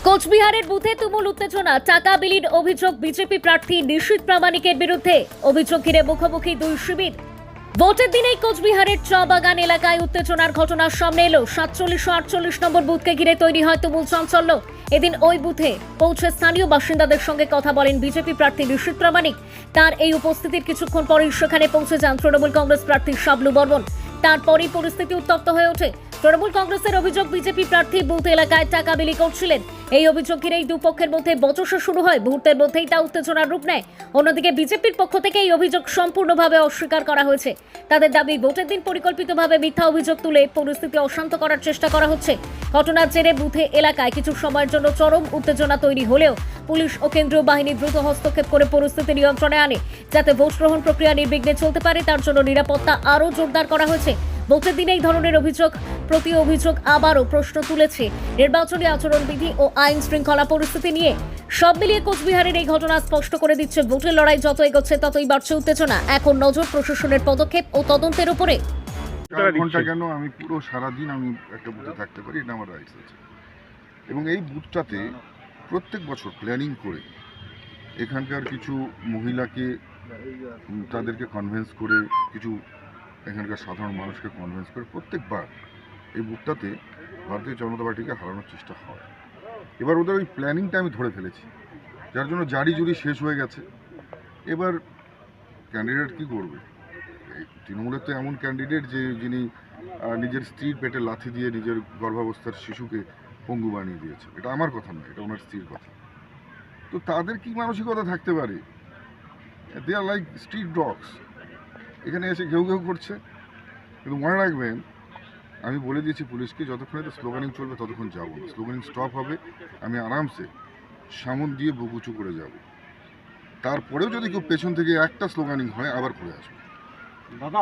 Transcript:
কোচবিহারের বুথে তুমুল উত্তেজনা, টাকা বিলির অভিযোগ বিজেপি প্রার্থী নিশীথ প্রামাণিকের বিরুদ্ধে। অভিযোগ ঘিরে মুখোমুখি দুই শিবির। ভোটের দিনেই কোচবিহারের চা বাগান এলাকায় উত্তেজনার ঘটনা সামনে এলো। 47 ও 48 নম্বর বুথকে ঘিরে তৈরি হয় তুমুল চাঞ্চল্য। এদিন ওই বুথে পৌঁছে স্থানীয় বাসিন্দাদের সঙ্গে কথা বলেন বিজেপি প্রার্থী নিশীথ প্রামাণিক। তার এই উপস্থিতির কিছুক্ষণ পরেই সেখানে পৌঁছে যান তৃণমূল কংগ্রেস প্রার্থী শাবলু বর্মন। তারপরই পরিস্থিতি উত্তপ্ত হয়ে ওঠে। তৃণমূল কংগ্রেসের অভিযোগ, বিজেপি প্রার্থী বুথ এলাকায় টাকা বিলি করছিলেন। এই অভিযোগ ঘিরেই দুপক্ষের মধ্যে বচসা শুরু হয়। মুহূর্তের মধ্যেই তা উত্তেজনার রূপ নেয়। অন্যদিকে বিজেপির পক্ষ থেকে এই অভিযোগ সম্পূর্ণভাবে অস্বীকার করা হয়েছে। তাদের দাবি, ভোটের দিন পরিকল্পিতভাবে মিথ্যা অভিযোগ তুলে পরিস্থিতি অশান্ত করার চেষ্টা করা হচ্ছে। ঘটনার জেরে বুথে এলাকায় কিছু সময়ের জন্য চরম উত্তেজনা তৈরি হলেও পুলিশ ও কেন্দ্রীয় বাহিনী দ্রুত হস্তক্ষেপ করে পরিস্থিতি নিয়ন্ত্রণে আনে। যাতে ভোট গ্রহণ প্রক্রিয়া নির্বিঘ্নে চলতে পারে তার জন্য নিরাপত্তা আরও জোরদার করা হয়েছে। ভোটের দিনে এই ধরনের প্রতি অভিযোগ আবারও প্রশ্ন তুলেছে নির্বাচনী আচরণবিধি ও আইন শৃঙ্খলা পরিস্থিতি নিয়ে। সব মিলিয়ে কোচবিহারের এই ঘটনা স্পষ্ট করে দিচ্ছে, ভোটের লড়াই যত এগোচ্ছে ততই বাড়ছে উত্তেজনা। এখন নজর প্রশাসনের পদক্ষেপ ও তদন্তের উপরে। ঘন্টা কেন, আমি পুরো সারাদিন আমি একটা বুথে থাকতে পারি, এটা আমার রাইটস আছে। এবং এই বুথটাতে প্রত্যেক বছর প্ল্যানিং করে এখানকার কিছু মহিলাকে তাদেরকে কনভিন্স করে, কিছু এখানকার সাধারণ মানুষকে কনভিন্স করে প্রত্যেকবার এই বুথটাতে ভারতীয় জনতা পার্টিকে হারানোর চেষ্টা হয়। এবার ওদের ওই প্ল্যানিংটা আমি ধরে ফেলেছি, যার জন্য জারি জুরি শেষ হয়ে গেছে। এবার ক্যান্ডিডেট কি করবে? তৃণমূলের তো এমন ক্যান্ডিডেট যিনি নিজের স্ত্রীর পেটে লাথি দিয়ে নিজের গর্ভাবস্থার শিশুকে পঙ্গু বানিয়ে দিয়েছে। এটা আমার কথা নয়, এটা ওনার স্ত্রীর কথা। তো তাদের কি মানসিকতা থাকতে পারে? দে আর লাইক স্ট্রিট ডগস। এখানে এসে ঘেউ ঘেউ করছে। কিন্তু মনে রাখবেন, আমি বলে দিয়েছি পুলিশকে, যতক্ষণ এটা স্লোগানিং চলবে ততক্ষণ যাবো না। স্লোগানিং স্টপ হবে, আমি আরামসে সামন দিয়ে বুক উঁচু করে যাব। তারপরেও যদি কেউ পেছন থেকে একটা স্লোগানিং হয়, আবার করে আসবে। দাদা